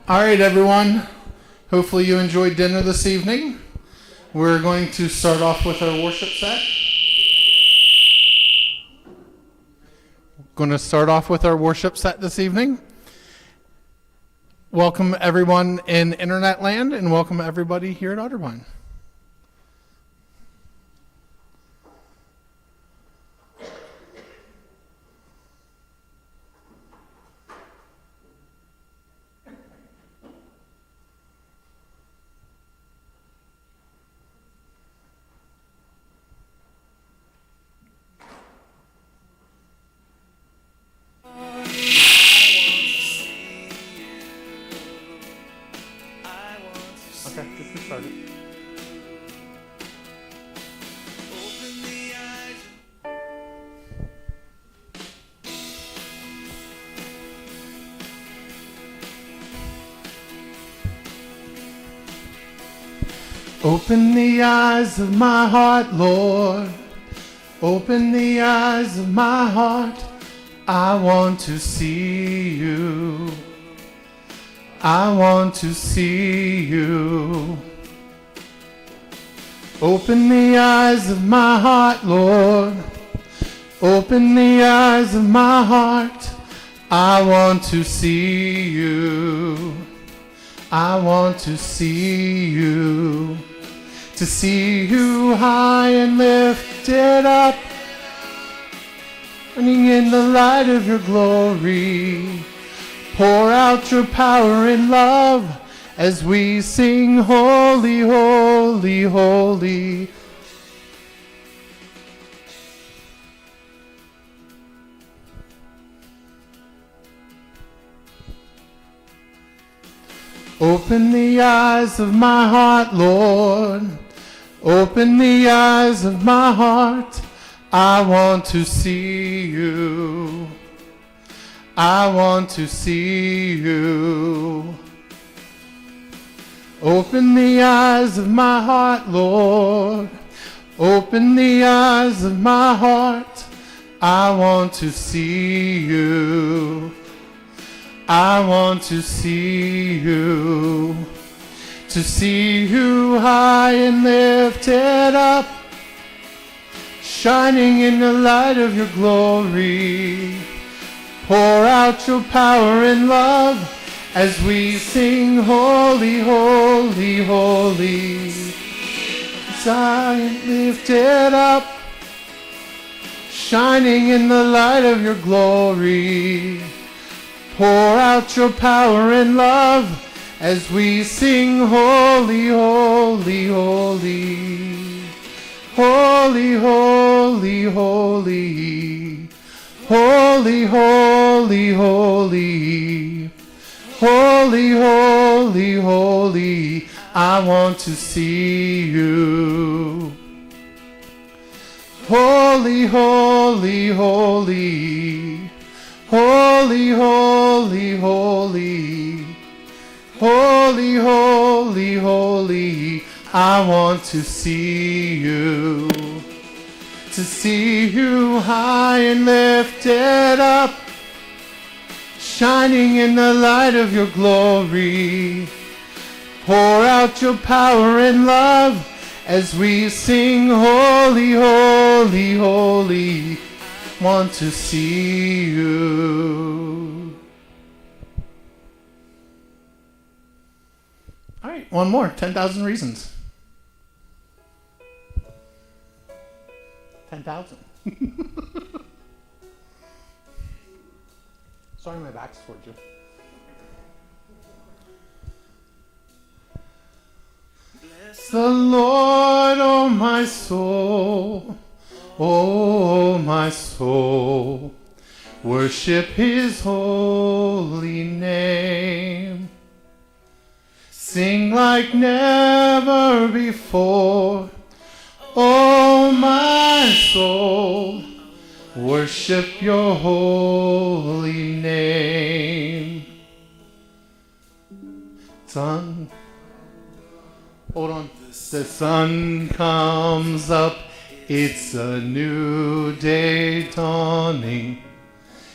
All right, everyone. Hopefully you enjoyed dinner this evening. We're going to start off with our worship set. This evening. Welcome everyone in Internet Land and welcome everybody here at Otterbein. Open the eyes of my heart, Lord. Open the eyes of my heart. I want to see you. I want to see you. Open the eyes of my heart, Lord. Open the eyes of my heart. I want to see you. I want to see you. To see you high and lifted up, running in the light of your glory. Pour out your power and love as we sing holy, holy, holy. Open the eyes of my heart, Lord. Open the eyes of my heart. I want to see you. I want to see you. Open the eyes of my heart, Lord. Open the eyes of my heart. I want to see you. I want to see you. To see you high and lifted up, shining in the light of your glory. Pour out your power and love as we sing holy, holy, holy. High lifted up, shining in the light of your glory. Pour out your power and love as we sing holy, holy, holy. Holy, holy, holy. Holy, holy, holy. Holy, holy, holy. I want to see you. Holy, holy, holy. Holy, holy, holy. Holy, holy, holy. I want to see you. To see you high and lifted up, shining in the light of your glory. Pour out your power and love as we sing holy, holy, holy. Want to see you. All right, one more. 10,000 reasons. 10,000. Sorry, my back's towards you. Bless the Lord, oh my soul. Oh, my soul, worship his holy name. Sing like never before. Oh, my soul, worship your holy name. Sun, hold on. The sun comes up. It's a new day dawning.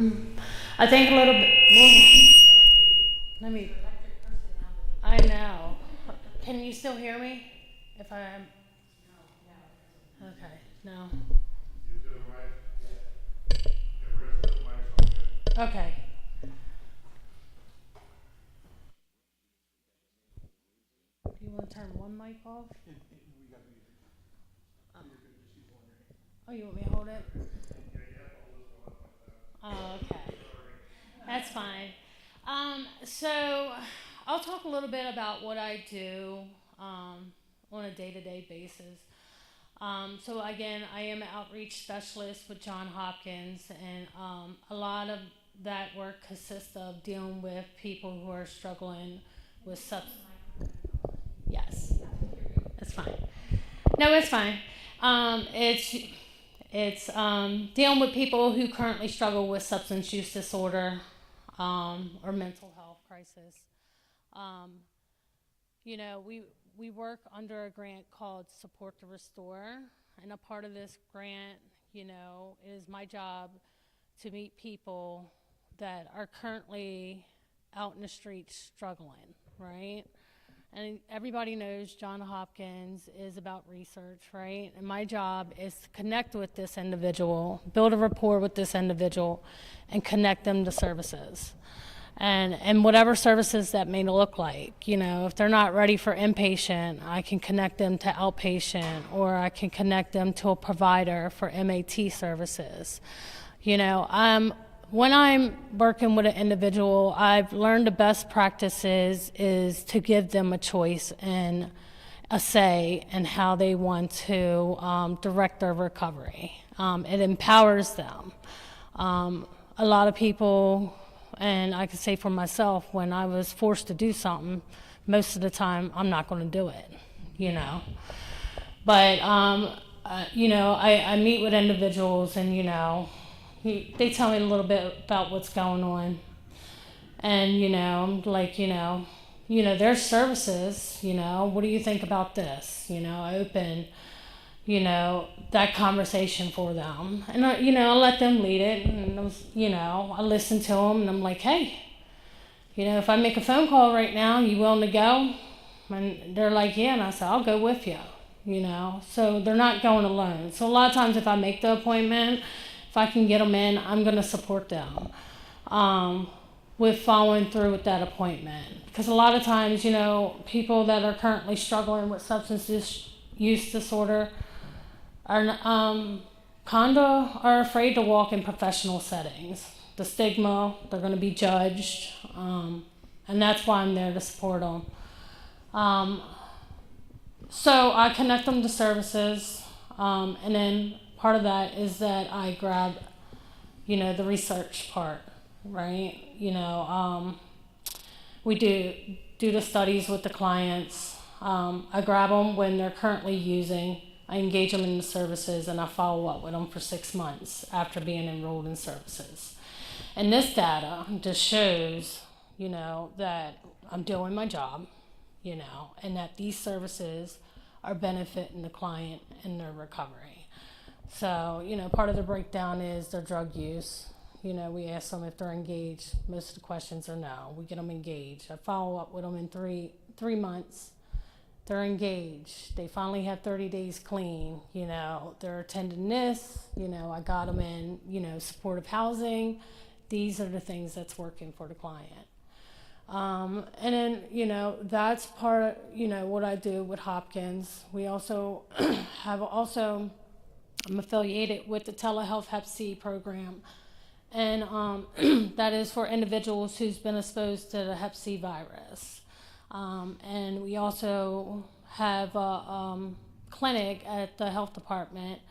I think a little bit. Let me. I know. Can you still hear me? If I am. Okay. No. Okay. Do you want to turn one mic off? Oh, you want me to hold it? Oh, okay. That's fine. So I'll talk a little bit about what I do on a day-to-day basis. So again, I am an outreach specialist with Johns Hopkins, and a lot of that work consists of dealing with people who are struggling with substance. Yes, it's fine. No, it's fine. It's dealing with people who currently struggle with substance use disorder or mental health crisis. Um, we work under a grant called Support to Restore, and a part of this grant, it is my job to meet people that are currently out in the streets struggling, right? And everybody knows Johns Hopkins is about research, right? And my job is to connect with this individual, build a rapport with this individual, and connect them to services. And whatever services that may look like, if they're not ready for inpatient, I can connect them to outpatient, or I can connect them to a provider for MAT services. When I'm working with an individual, I've learned the best practices is to give them a choice and a say in how they want to direct their recovery. It empowers them. A lot of people, and I can say for myself, when I was forced to do something, most of the time I'm not going to do it, But, I meet with individuals, and, they tell me a little bit about what's going on. And, I'm like, there's services, what do you think about this? I open, that conversation for them. And, I let them lead it. And, I listen to them, and I'm like, hey, if I make a phone call right now, you willing to go? And they're like, yeah. And I said, I'll go with you, So they're not going alone. So a lot of times if I make the appointment, if I can get them in, I'm going to support them with following through with that appointment. Because a lot of times, people that are currently struggling with substance use disorder are are afraid to walk in professional settings. The stigma, they're going to be judged, and that's why I'm there to support them. So I connect them to services, and then part of that is that I grab, the research part, right? We do the studies with the clients. I grab them when they're currently using. I engage them in the services, and I follow up with them for 6 months after being enrolled in services. And this data just shows, that I'm doing my job, and that these services are benefiting the client in their recovery. So, part of the breakdown is their drug use. We ask them if they're engaged. Most of the questions are no. We get them engaged. I follow up with them in three months. They're engaged. They finally have 30 days clean. They're attending this. I got them in, supportive housing. These are the things that's working for the client. And then, that's part of, what I do with Hopkins. We also I'm affiliated with the telehealth Hep C program. And that is for individuals who's been exposed to the Hep C virus. And we also have a clinic at the health department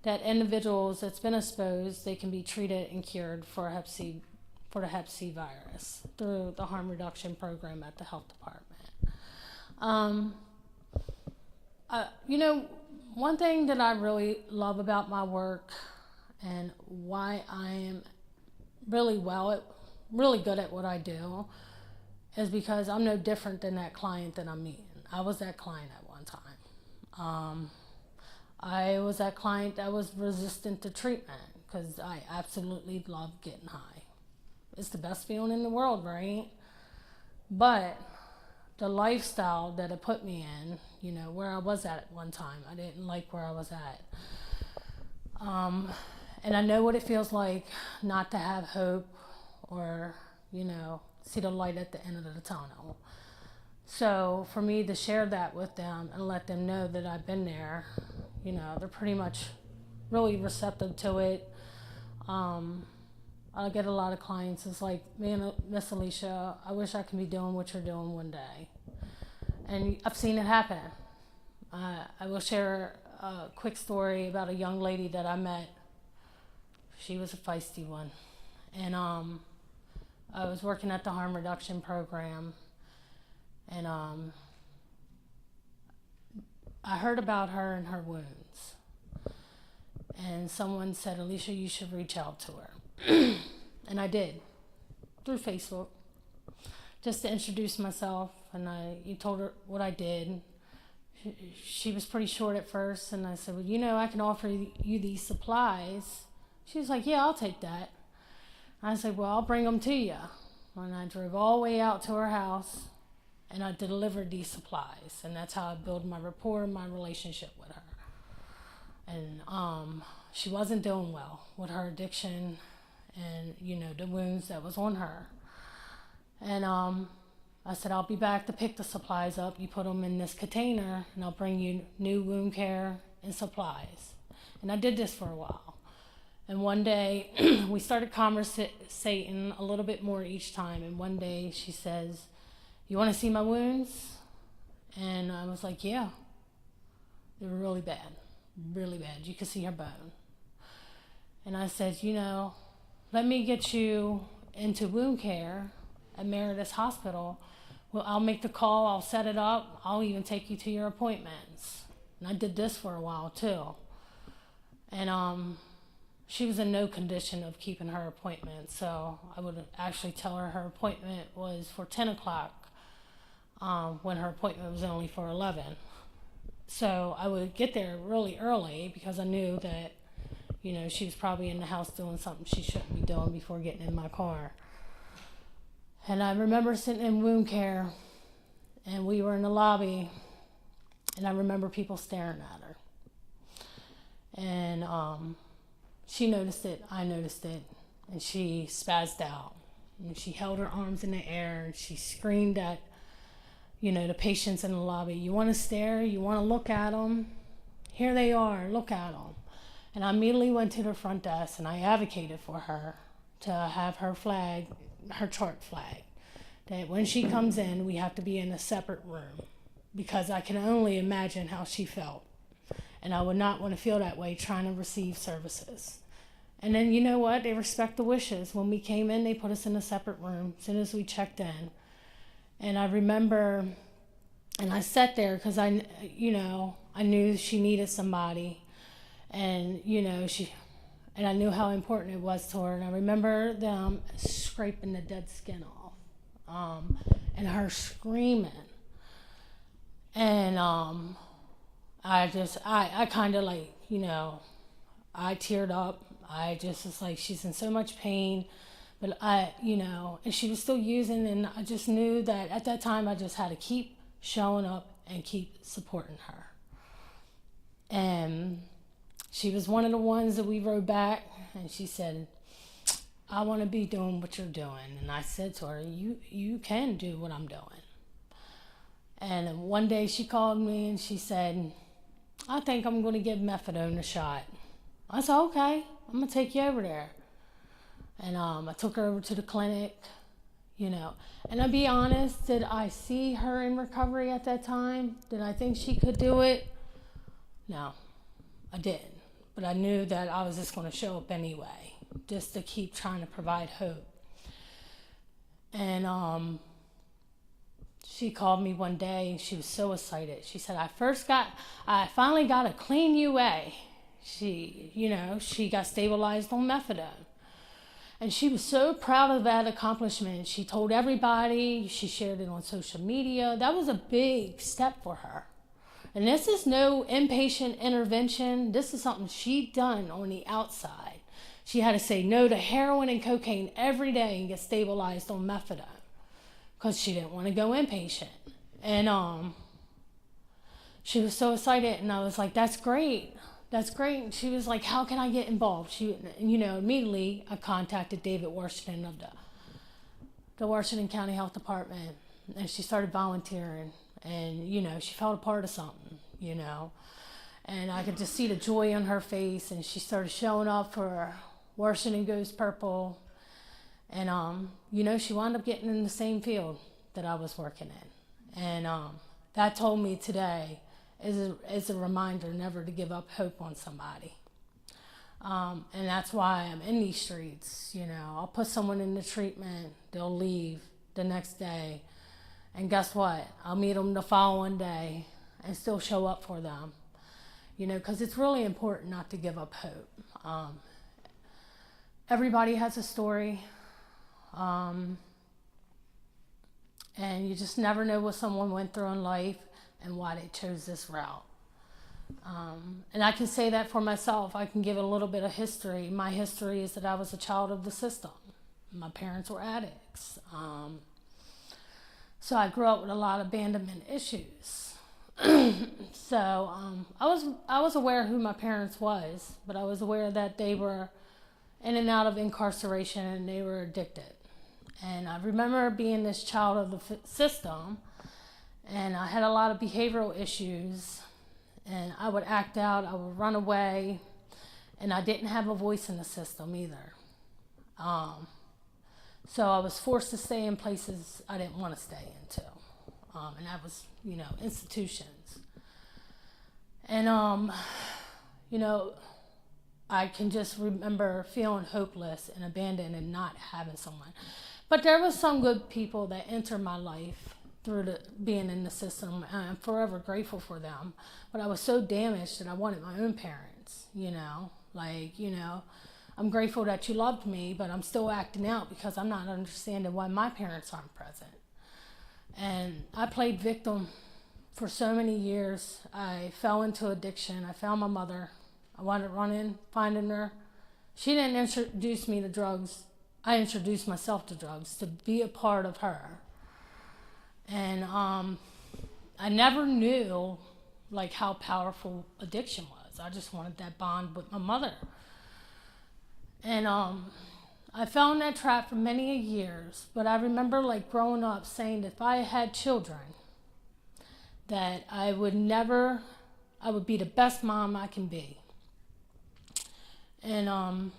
that individuals that's been exposed, they can be treated and cured for the Hep C virus through the harm reduction program at the health department. One thing that I really love about my work and why I am really good at what I do is because I'm no different than that client that I'm meeting. I was that client at one time. I was that client that was resistant to treatment because I absolutely love getting high. It's the best feeling in the world, right? But the lifestyle that it put me in, you know, where I was at one time, I didn't like where I was at. And I know what it feels like not to have hope or, you know, see the light at the end of the tunnel. So for me to share that with them and let them know that I've been there, you know, they're pretty much really receptive to it. I get a lot of clients. It's like, man, Miss Alicia, I wish I could be doing what you're doing one day. And I've seen it happen. I will share a quick story about a young lady that I met. She was a feisty one. And I was working at the harm reduction program. And I heard about her and her wounds. And someone said, Alicia, you should reach out to her. And I did, through Facebook, just to introduce myself. And you told her what I did. She was pretty short at first. And I said, well, you know, I can offer you these supplies. She was like, yeah, I'll take that. I said, well, I'll bring them to you. And I drove all the way out to her house. And I delivered these supplies. And that's how I built my rapport and my relationship with her. And she wasn't doing well with her addiction and, you know, the wounds that was on her. And I said, I'll be back to pick the supplies up. You put them in this container, and I'll bring you new wound care and supplies. And I did this for a while. And one day, we started conversating a little bit more each time. And one day, she says, you want to see my wounds? And I was like, yeah. They were really bad. Really bad. You could see her bone. And I said, you know, let me get you into wound care at Meredith Hospital. Well, I'll make the call. I'll set it up. I'll even take you to your appointments. And I did this for a while, too. And she was in no condition of keeping her appointment. So I would actually tell her appointment was for 10 o'clock when her appointment was only for 11. So I would get there really early because I knew that, you know, she was probably in the house doing something she shouldn't be doing before getting in my car. And I remember sitting in wound care, and we were in the lobby, and I remember people staring at her. And she noticed it, I noticed it, and she spazzed out. And she held her arms in the air, and she screamed at, you know, the patients in the lobby, you want to stare? You want to look at them? Here they are, look at them. And I immediately went to the front desk and I advocated for her to have her flag, her chart flag, that when she comes in, we have to be in a separate room because I can only imagine how she felt. And I would not want to feel that way trying to receive services. And then you know what? They respect the wishes. When we came in, they put us in a separate room as soon as we checked in. And I remember, and I sat there because I knew she needed somebody, and and I knew how important it was to her. And I remember them scraping the dead skin off, and her screaming, and I kind of like, I teared up. I just was like, she's in so much pain. But and she was still using, and I just knew that at that time I just had to keep showing up and keep supporting her. And she was one of the ones that we rode back, and she said, I want to be doing what you're doing. And I said to her, you can do what I'm doing. And one day she called me and she said, I think I'm going to give methadone a shot. I said, okay, I'm going to take you over there. And I took her over to the clinic, And I'll be honest, did I see her in recovery at that time? Did I think she could do it? No, I didn't. But I knew that I was just going to show up anyway, just to keep trying to provide hope. And she called me one day, and she was so excited. She said, I finally got a clean UA. She got stabilized on methadone. And she was so proud of that accomplishment. She told everybody, she shared it on social media. That was a big step for her. And this is no inpatient intervention. This is something she done on the outside. She had to say no to heroin and cocaine every day and get stabilized on methadone because she didn't want to go inpatient. And she was so excited, and I was like, that's great. That's great. And she was like, how can I get involved? Immediately I contacted David Washington of the Washington County Health Department, and she started volunteering, and, she felt a part of something, and I could just see the joy on her face, and she started showing up for Washington Goes Purple, and, she wound up getting in the same field that I was working in, and that told me today is a reminder never to give up hope on somebody. And that's why I'm in these streets. I'll put someone into treatment, they'll leave the next day, and guess what? I'll meet them the following day and still show up for them. Because it's really important not to give up hope. Everybody has a story, and you just never know what someone went through in life and why they chose this route. And I can say that for myself. I can give a little bit of history. My history is that I was a child of the system. My parents were addicts. So I grew up with a lot of abandonment issues. So I was aware who my parents was, but I was aware that they were in and out of incarceration and they were addicted. And I remember being this child of the system, and I had a lot of behavioral issues, and I would act out, I would run away, and I didn't have a voice in the system either. So I was forced to stay in places I didn't want to stay into, and that was, institutions. And, I can just remember feeling hopeless and abandoned and not having someone. But there was some good people that entered my life through being in the system, and I'm forever grateful for them. But I was so damaged that I wanted my own parents, I'm grateful that you loved me, but I'm still acting out because I'm not understanding why my parents aren't present. And I played victim for so many years. I fell into addiction. I found my mother. I wanted running, finding her. She didn't introduce me to drugs. I introduced myself to drugs to be a part of her. And I never knew how powerful addiction was. I just wanted that bond with my mother. And I fell in that trap for many years, but I remember growing up saying that if I had children, that I would be the best mom I can be. And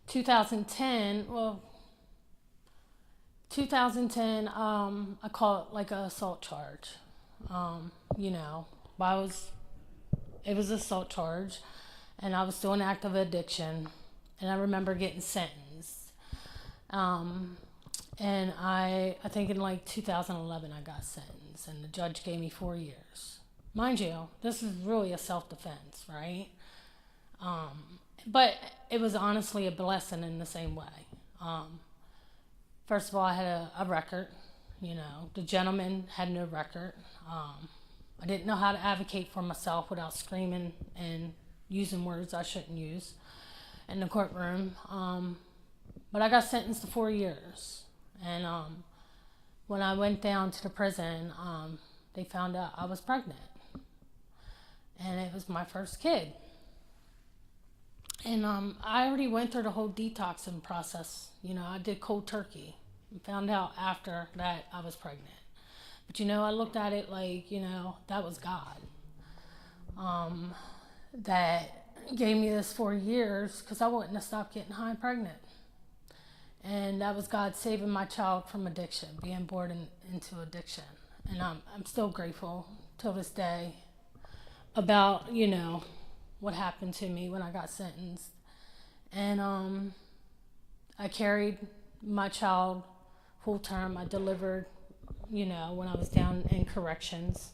2010, I call it an assault charge. It was an assault charge, and I was still in active addiction, and I remember getting sentenced. And I think in 2011 I got sentenced, and the judge gave me 4 years. Mind you, this is really a self-defense, right? But it was honestly a blessing in the same way. First of all, I had a record. The gentleman had no record. I didn't know how to advocate for myself without screaming and using words I shouldn't use in the courtroom. But I got sentenced to 4 years. And when I went down to the prison, they found out I was pregnant. And it was my first kid. And I already went through the whole detoxing process. I did cold turkey and found out after that I was pregnant. But I looked at it that was God. That gave me this 4 years because I wouldn't have stopped getting high and pregnant. And that was God saving my child from addiction, being born into addiction. And I'm still grateful till this day about, what happened to me when I got sentenced. And I carried my child full term. I delivered, when I was down in corrections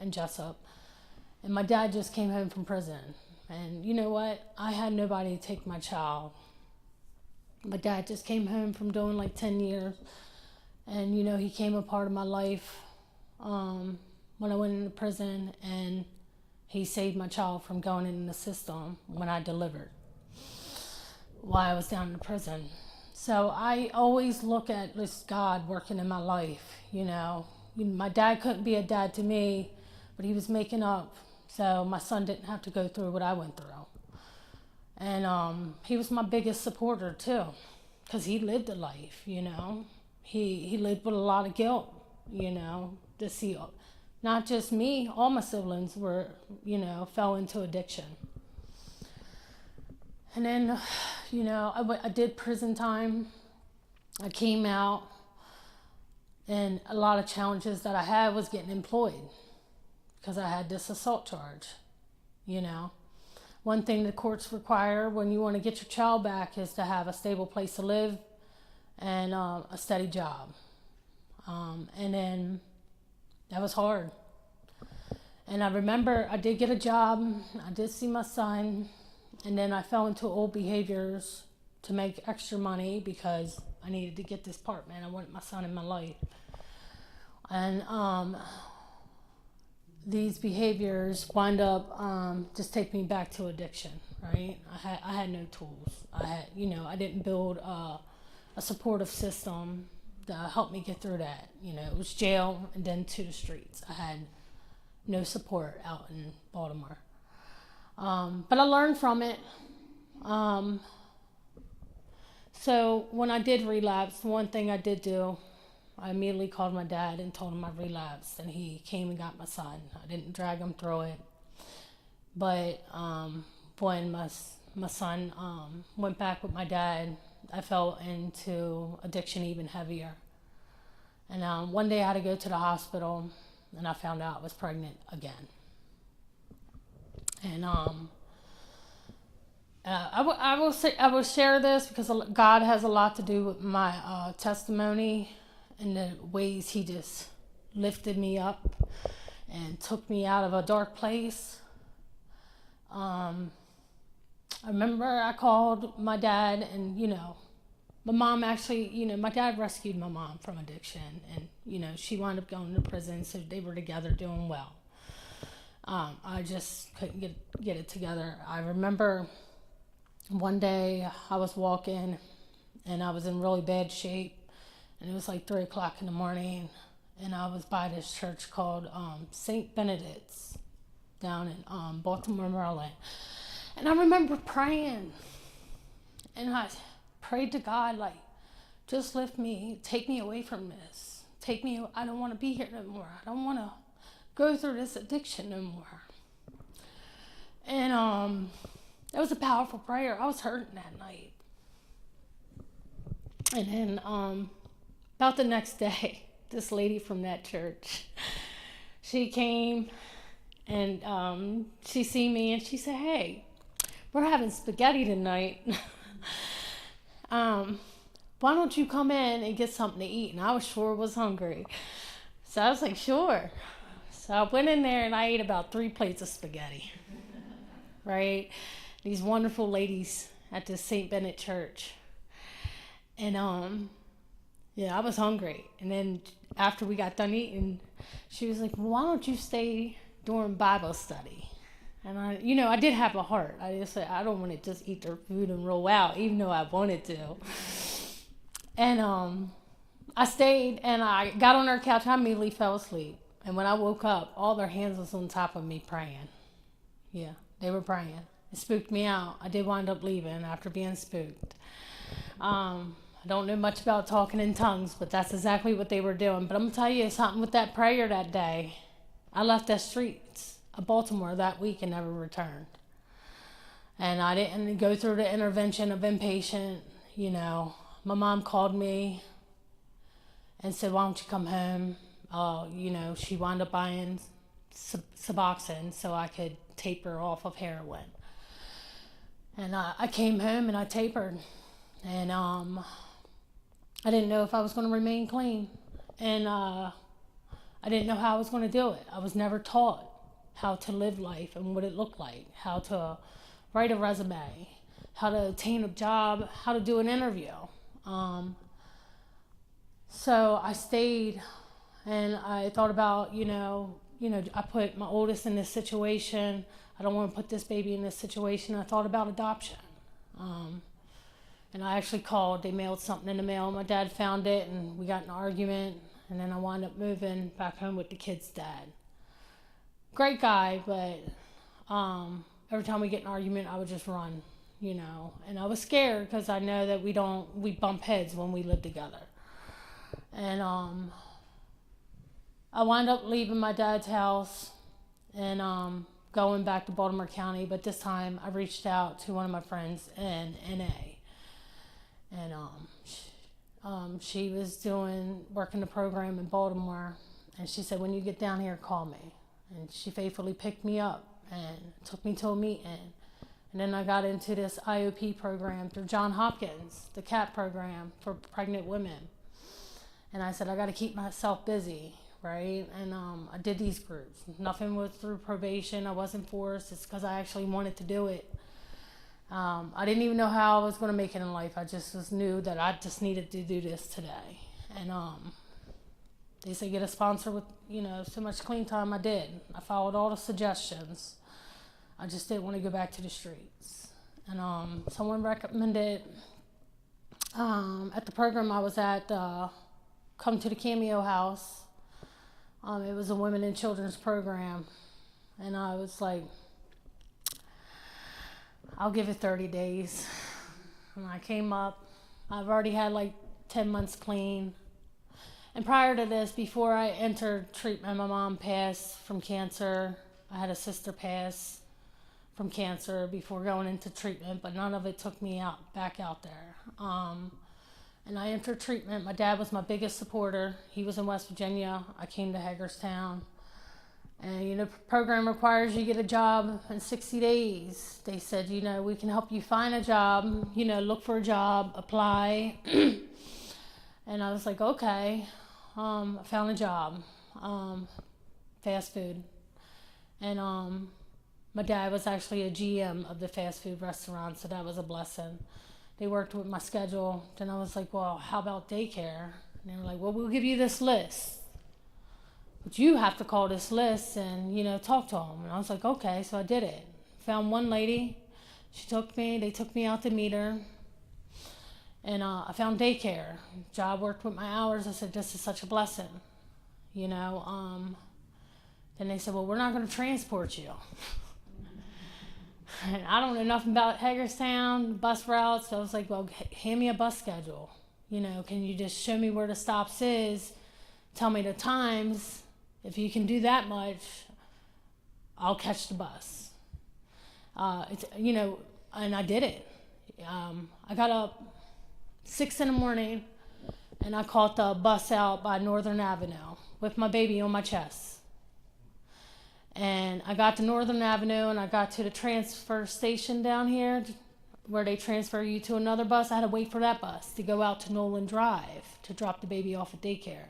in Jessup. And my dad just came home from prison. And you know what? I had nobody to take my child. My dad just came home from doing 10 years. And, he came a part of my life when I went into prison, and he saved my child from going in the system when I delivered. while I was down in the prison. So I always look at this God working in my life, you know. My dad couldn't be a dad to me, but he was making up so my son didn't have to go through what I went through. And he was my biggest supporter too, because he lived a life, you know. He lived with a lot of guilt, you know, to see not just me, all my siblings were, you know, fell into addiction. And then, you know, I did prison time. I came out, and a lot of challenges that I had was getting employed because I had this assault charge, you know. One thing the courts require when you want to get your child back is to have a stable place to live and a steady job. And then that was hard. And I remember I did get a job, I did see my son, and then I fell into old behaviors to make extra money because I needed to get this apartment. I wanted my son in my life. And these behaviors wind up just take me back to addiction, right? I had no tools. I didn't build a supportive system to help me get through that. You know, it was jail and then to the streets. I had no support out in Baltimore. But I learned from it. So when I did relapse, one thing I did do, I immediately called my dad and told him I relapsed, and he came and got my son. I didn't drag him through it. But when my son went back with my dad, I fell into addiction even heavier. And one day I had to go to the hospital, and I found out I was pregnant again. And I will share this because God has a lot to do with my testimony and the ways he just lifted me up and took me out of a dark place. I remember I called my dad, and, you know, my mom actually, you know, my dad rescued my mom from addiction, and, you know, she wound up going to prison, so they were together doing well. I just couldn't get it together. I remember one day I was walking, and I was in really bad shape, and it was like 3 o'clock in the morning, and I was by this church called St. Benedict's down in Baltimore, Maryland. And I remember praying, and I prayed to God, like, just lift me, take me away from this. I don't want to be here no more. I don't want to go through this addiction no more. And it was a powerful prayer. I was hurting that night. And then about the next day, this lady from that church, she came, and she seen me, and she said, "Hey, we're having spaghetti tonight. Why don't you come in and get something to eat?" And I was hungry. So I was like, sure. So I went in there and I ate about 3 plates of spaghetti, right? These wonderful ladies at this St. Benedict church. And yeah, I was hungry. And then after we got done eating, she was like, "Well, why don't you stay during Bible study?" And I did have a heart. I just said, I don't want to just eat their food and roll out, even though I wanted to. And I stayed, and I got on their couch. I immediately fell asleep. And when I woke up, all their hands was on top of me praying. Yeah, they were praying. It spooked me out. I did wind up leaving after being spooked. I don't know much about talking in tongues, but that's exactly what they were doing. But I'm going to tell you something with that prayer that day. I left the streets of Baltimore that week and never returned. And I didn't go through the intervention of inpatient. You know, my mom called me and said, "Why don't you come home?" She wound up buying Suboxone so I could taper off of heroin. And I came home and I tapered. And I didn't know if I was going to remain clean. And I didn't know how I was going to do it. I was never taught how to live life and what it looked like, how to write a resume, how to obtain a job, how to do an interview. So I stayed, and I thought about, I put my oldest in this situation. I don't want to put this baby in this situation. I thought about adoption. And I actually called. They mailed something in the mail. My dad found it, and we got in an argument. And then I wound up moving back home with the kid's dad. Great guy, but every time we get in an argument, I would just run, you know. And I was scared because I know that we bump heads when we live together. And I wound up leaving my dad's house and going back to Baltimore County. But this time, I reached out to one of my friends in NA. And she was working the program in Baltimore, and she said, when you get down here, call me. And she faithfully picked me up and took me to a meeting. And then I got into this IOP program through Johns Hopkins, the CAP program for pregnant women. And I said, I got to keep myself busy, right? And I did these groups. Nothing was through probation. I wasn't forced. It's because I actually wanted to do it. I didn't even know how I was going to make it in life. I just knew that I just needed to do this today. And they said get a sponsor with, you know, so much clean time. I did. I followed all the suggestions. I just didn't want to go back to the streets. And someone recommended at the program I was at, come to the Cameo House. It was a women and children's program. And I was like, I'll give it 30 days. And I came up. I've already had like 10 months clean. And prior to this, before I entered treatment, my mom passed from cancer. I had a sister pass from cancer before going into treatment, but none of it took me back out there. And I entered treatment. My dad was my biggest supporter. He was in West Virginia. I came to Hagerstown. And, you know, the program requires you get a job in 60 days. They said, you know, we can help you find a job, you know, look for a job, apply. And I was like, okay. I found a job, fast food. And my dad was actually a GM of the fast food restaurant, so that was a blessing. They worked with my schedule. Then I was like, well, how about daycare? And they were like, well, we'll give you this list. But you have to call this list and, you know, talk to them. And I was like, okay, so I did it. Found one lady. They took me out to meet her. And I found daycare. Job worked with my hours. I said, this is such a blessing, you know. Then they said, well, we're not going to transport you. And I don't know nothing about Hagerstown, bus routes. So I was like, well, hand me a bus schedule. You know, can you just show me where the stops is? Tell me the times. If you can do that much, I'll catch the bus. It's, you know, and I did it. I got up 6 a.m. and I caught the bus out by Northern Avenue with my baby on my chest. And I got to Northern Avenue and I got to the transfer station down here where they transfer you to another bus. I had to wait for that bus to go out to Nolan Drive to drop the baby off at daycare.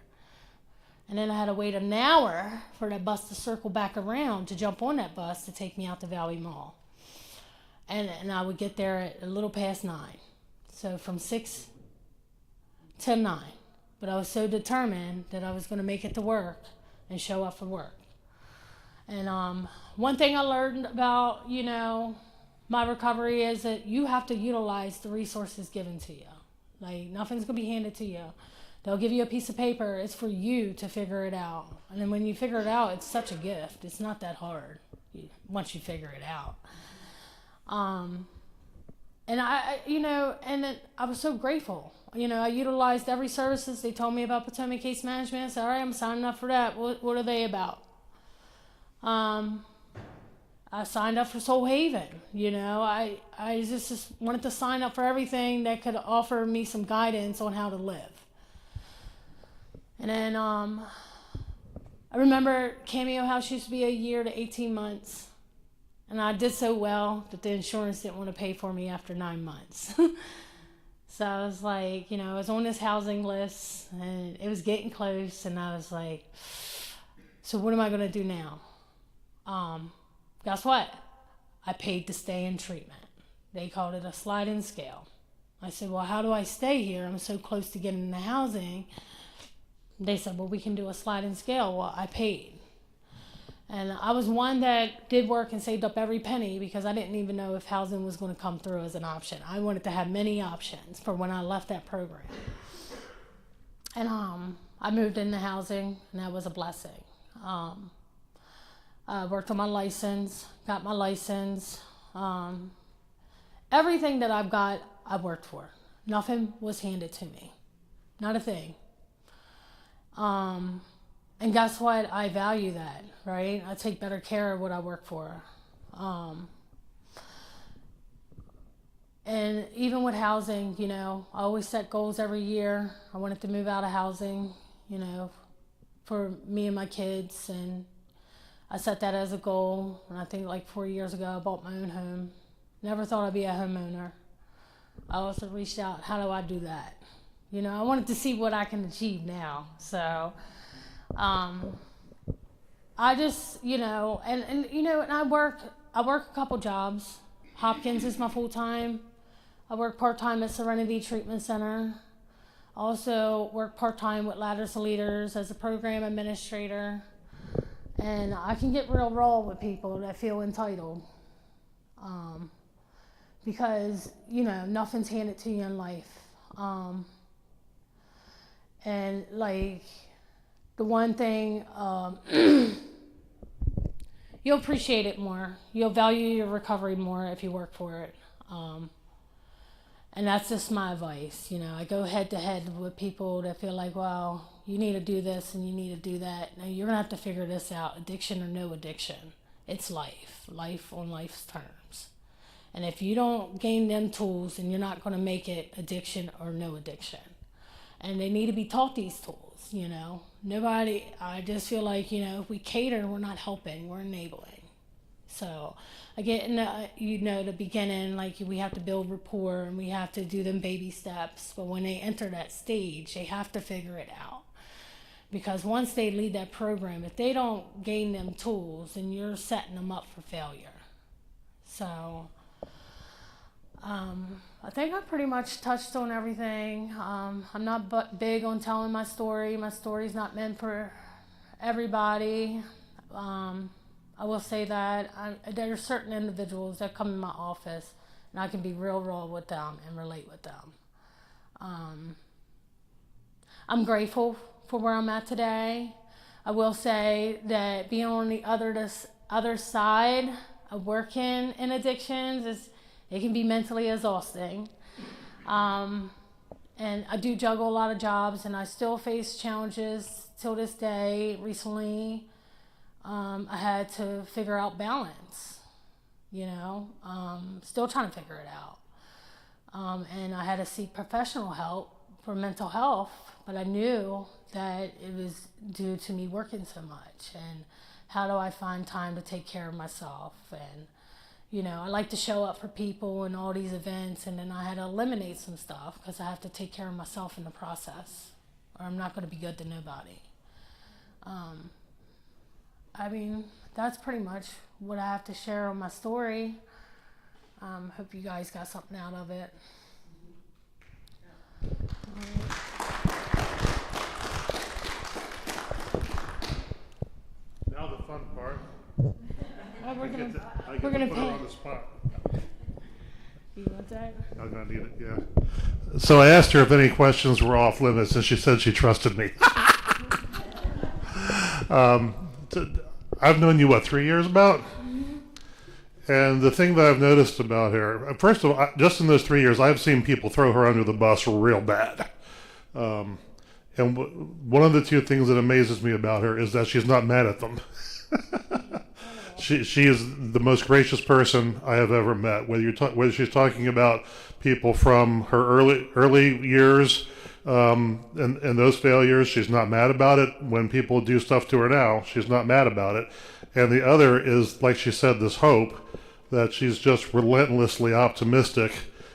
And then I had to wait an hour for that bus to circle back around to jump on that bus to take me out to Valley Mall. And I would get there at a little past 9. So from 6 to 9. But I was so determined that I was going to make it to work and show up for work. And one thing I learned about, you know, my recovery is that you have to utilize the resources given to you. Like, nothing's going to be handed to you. They'll give you a piece of paper. It's for you to figure it out. And then when you figure it out, it's such a gift. It's not that hard once you figure it out. And I you know, and then I was so grateful. You know, I utilized every services. They told me about Potomac Case Management. I said, all right, I'm signing up for that. What are they about? I signed up for Soul Haven. You know, I just wanted to sign up for everything that could offer me some guidance on how to live. And then I remember Cameo House used to be a year to 18 months. And I did so well that the insurance didn't want to pay for me after 9 months. So I was like, you know, I was on this housing list and it was getting close. And I was like, so what am I going to do now? Guess what? I paid to stay in treatment. They called it a sliding scale. I said, well, how do I stay here? I'm so close to getting into housing. They said, well, we can do a sliding scale. Well, I paid. And I was one that did work and saved up every penny because I didn't even know if housing was going to come through as an option. I wanted to have many options for when I left that program. And I moved into housing, and that was a blessing. I worked on my license, got my license. Everything that I've got, I worked for. Nothing was handed to me. Not a thing. And guess what? I value that, right? I take better care of what I work for. And even with housing, you know, I always set goals every year. I wanted to move out of housing, you know, for me and my kids. And I set that as a goal. And I think like 4 years ago, I bought my own home. Never thought I'd be a homeowner. I also reached out, how do I do that? You know, I wanted to see what I can achieve now. So, I just, you know, and you know, and I work a couple jobs. Hopkins is my full-time. I work part-time at Serenity Treatment Center. I also work part-time with Ladders to Leaders as a program administrator. And I can get real raw with people that feel entitled. Because, you know, nothing's handed to you in life. And like, the one thing, you'll appreciate it more. You'll value your recovery more if you work for it. And that's just my advice. You know, I go head to head with people that feel like, well, you need to do this and you need to do that. Now you're gonna have to figure this out, addiction or no addiction. It's life on life's terms. And if you don't gain them tools, then you're not gonna make it addiction or no addiction. And they need to be taught these tools, you know. I just feel like, you know, if we cater, we're not helping, we're enabling. So I get in you know, the beginning, like we have to build rapport and we have to do them baby steps. But when they enter that stage, they have to figure it out. Because once they lead that program, if they don't gain them tools, then you're setting them up for failure. So I think I pretty much touched on everything. I'm not big on telling my story. My story's not meant for everybody. I will say that there are certain individuals that come in my office and I can be real raw with them and relate with them. I'm grateful for where I'm at today. I will say that being on the other side of working in addictions it can be mentally exhausting. And I do juggle a lot of jobs and I still face challenges till this day. Recently, I had to figure out balance, you know, still trying to figure it out. And I had to seek professional help for mental health, but I knew that it was due to me working so much. And how do I find time to take care of myself? And you know, I like to show up for people and all these events, and then I had to eliminate some stuff because I have to take care of myself in the process, or I'm not going to be good to nobody. I mean, that's pretty much what I have to share on my story. Hope you guys got something out of it. Now the fun part. We're gonna put her paint. on the spot. You want that? I'm gonna need it, yeah. So I asked her if any questions were off limits, and she said she trusted me. I've known you, 3 years about? Mm-hmm. And the thing that I've noticed about her, first of all, just in those 3 years, I've seen people throw her under the bus real bad. And one of the two things that amazes me about her is that she's not mad at them. She is the most gracious person I have ever met. Whether she's talking about people from her early years and those failures, she's not mad about it. When people do stuff to her now, she's not mad about it. And the other is, like she said, this hope that she's just relentlessly optimistic.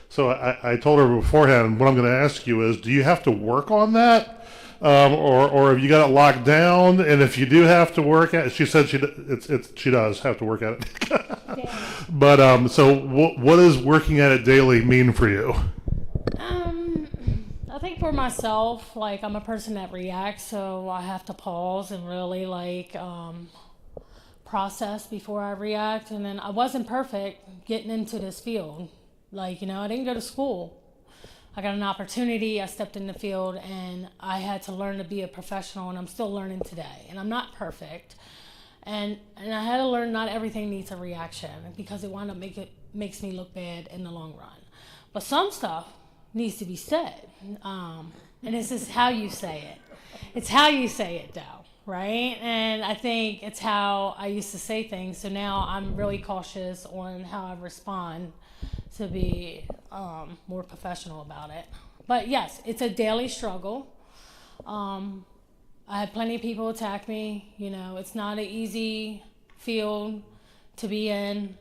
So I told her beforehand, what I'm going to ask you is, do you have to work on that? Or have you got it locked down? And if you do have to work at it, she said she does have to work at it. Yeah. But so what does working at it daily mean for you? I think for myself, like I'm a person that reacts, so I have to pause and really like process before I react. And then I wasn't perfect getting into this field. Like, I didn't go to school. I got an opportunity, I stepped in the field, and I had to learn to be a professional, and I'm still learning today. And I'm not perfect. And I had to learn not everything needs a reaction, because it makes me look bad in the long run. But some stuff needs to be said. And this is how you say it. It's how you say it, though, right? And I think it's how I used to say things. So now I'm really cautious on how I respond to be more professional about it. But yes, it's a daily struggle. I had plenty of people attack me. It's not an easy field to be in.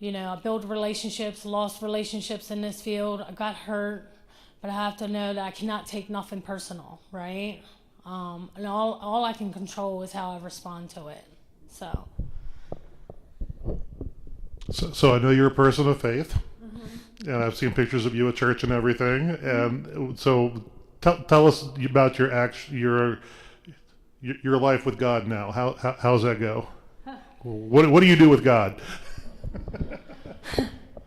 I built relationships, lost relationships in this field. I got hurt, but I have to know that I cannot take nothing personal, right? And all I can control is how I respond to it. So I know you're a person of faith, and I've seen pictures of you at church and everything. And so tell us about your life with God now. How's that go? What do you do with God?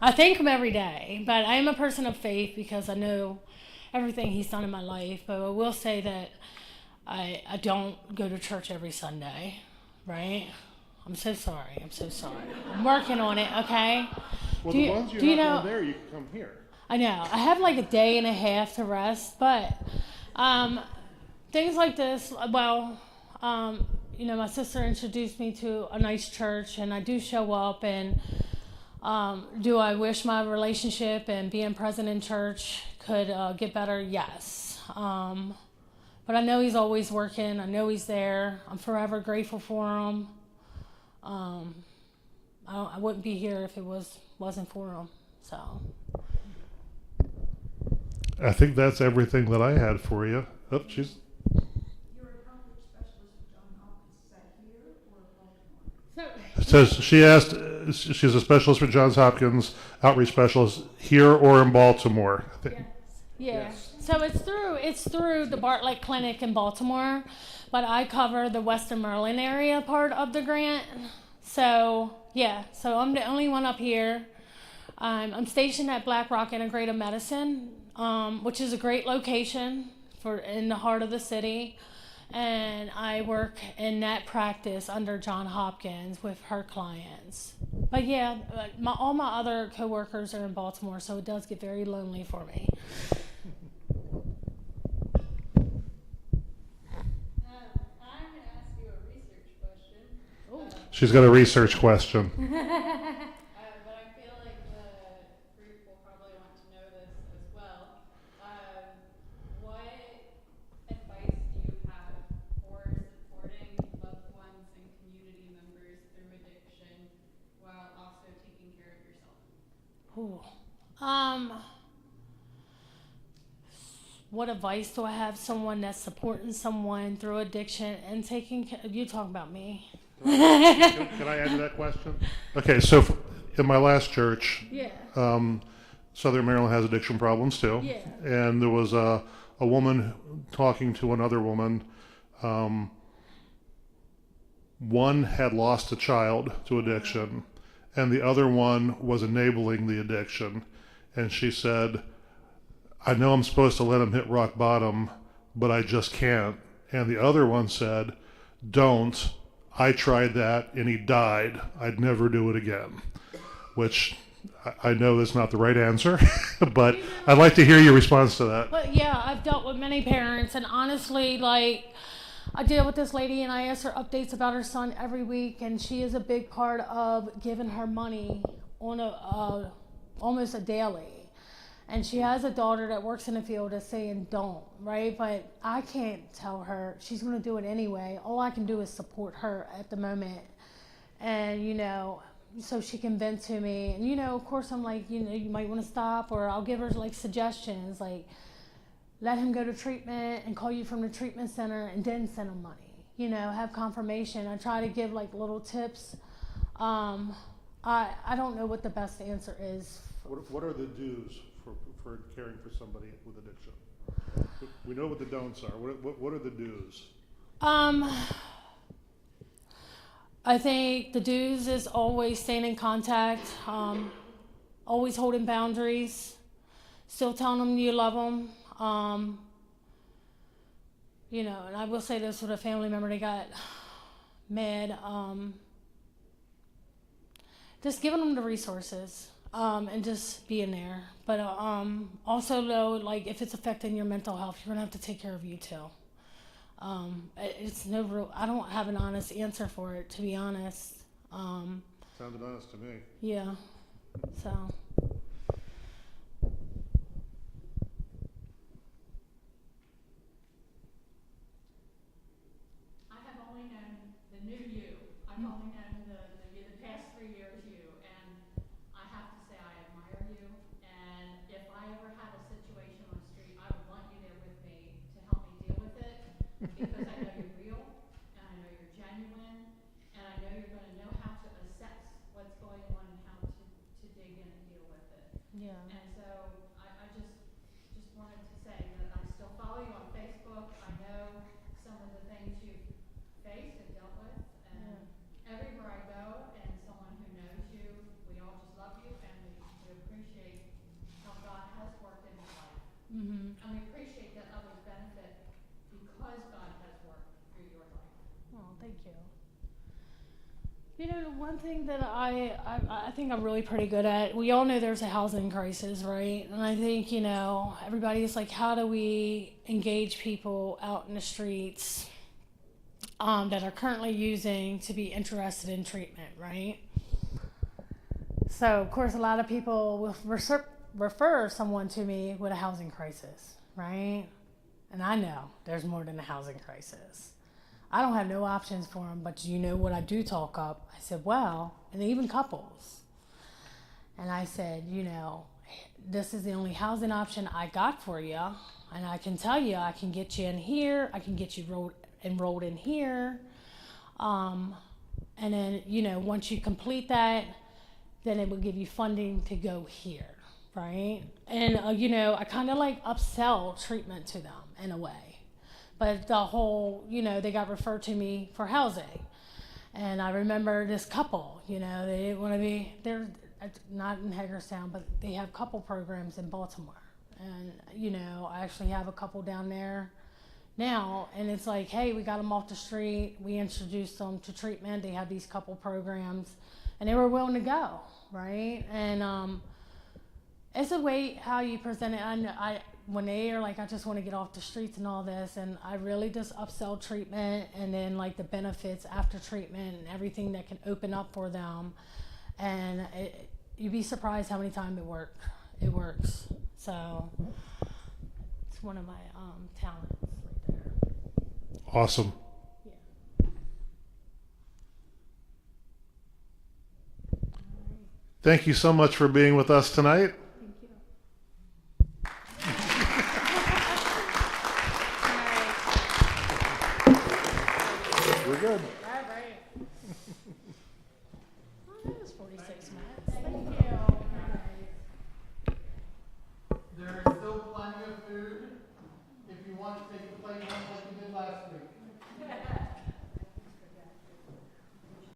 I thank him every day, but I am a person of faith because I know everything he's done in my life. But I will say that I don't go to church every Sunday, right? I'm so sorry. I'm working on it, okay? Well, the ones you're not going there, you can come here. I know. I have like a day and a half to rest, but things like this, well, my sister introduced me to a nice church, and I do show up. And do I wish my relationship and being present in church could get better? Yes. But I know he's always working. I know he's there. I'm forever grateful for him. I wouldn't be here if it wasn't for him. So I think that's everything that I had for you. Oh, she's. You're a conflict specialist with John Hopkins. Is that here or Baltimore? It says she asked. She's a specialist for Johns Hopkins, outreach specialist here or in Baltimore. Yes. Yeah. Yes. So it's through the Bartlett Clinic in Baltimore, but I cover the Western Maryland area part of the grant. So yeah, so I'm the only one up here. I'm stationed at Black Rock Integrative Medicine, which is a great location in the heart of the city. And I work in that practice under John Hopkins with her clients. But yeah, all my other coworkers are in Baltimore, so it does get very lonely for me. I'm going to ask you a research question. She's got a research question. But I feel like the group will probably want to know this as well. What advice do you have for supporting loved ones and community members through addiction while also taking care of yourself? What advice do I have? Someone that's supporting someone through addiction and taking care. You talking about me? Can I add to that question? Okay, so in my last church, Yeah. Southern Maryland has addiction problems too. Yeah. And there was a woman talking to another woman. One had lost a child to addiction, and the other one was enabling the addiction. And she said, I know I'm supposed to let him hit rock bottom, but I just can't. And the other one said, don't. I tried that and he died. I'd never do it again. Which I know is not the right answer, but I'd like to hear your response to that. But yeah, I've dealt with many parents, and honestly, like, I deal with this lady and I ask her updates about her son every week, and she is a big part of giving her money on almost a daily. And she has a daughter that works in the field that's saying don't, right? But I can't tell her. She's going to do it anyway. All I can do is support her at the moment. And, so she can vent to me. And, of course, I'm like, you might want to stop, or I'll give her, like, suggestions, like, let him go to treatment and call you from the treatment center and then send him money. Have confirmation. I try to give, like, little tips. I don't know what the best answer is. What are the do's for caring for somebody with addiction? We know what the don'ts are. What are the do's? I think the dues is always staying in contact, always holding boundaries, still telling them you love them. You know, and I will say this with a family member, they got mad. Just giving them the resources and just being there. But also, though, like if it's affecting your mental health, you're going to have to take care of you too. It's no real, I don't have an honest answer for it, to be honest. Sounded honest to me. Yeah, so. I have only known the new you. I've only known the past 3 years you, and I have to say I admire you. And if I ever had a situation on the street, I would want you there with me to help me deal with it, because I know you're real, and I know you're genuine, and I know you're going to know how to assess what's going on and how to dig in and deal with it. Yeah. And so I just wanted to say that I still follow you on Facebook. I know some of the things you've faced and dealt with, and everywhere I go, and someone who knows you, we all just love you, and we appreciate how God has worked in your life. Mm-hmm. And we appreciate that others benefit because God has worked through your life. Oh, thank you. You know, the one thing that I think I'm really pretty good at, we all know there's a housing crisis, right? And I think, you know, everybody's like, how do we engage people out in the streets that are currently using to be interested in treatment, right? So, of course, a lot of people will refer someone to me with a housing crisis, right? And I know there's more than a housing crisis. I don't have no options for them, but you know what I do talk up? I said, well, and even couples. And I said, you know, this is the only housing option I got for you. And I can tell you, I can get you in here. I can get you enrolled in here. And then, you know, once you complete that, then it will give you funding to go here, right? And, you know, I kind of like upsell treatment to them in a way. But the whole, you know, they got referred to me for housing. And I remember this couple, you know, they didn't want to be, they're not in Hagerstown, but they have couple programs in Baltimore. And, you know, I actually have a couple down there now. And it's like, hey, we got them off the street. We introduced them to treatment. They have these couple programs. And they were willing to go, right? And it's a way how you present it. When they are like, I just want to get off the streets and all this, and I really just upsell treatment and then like the benefits after treatment and everything that can open up for them. And you'd be surprised how many times it works. So it's one of my talents right there. Awesome. Yeah. Thank you so much for being with us tonight. Thank you. We're good. All right. Oh, that was 46 minutes. Thank you. There is still plenty of food if you want to take the plate home like you did last week.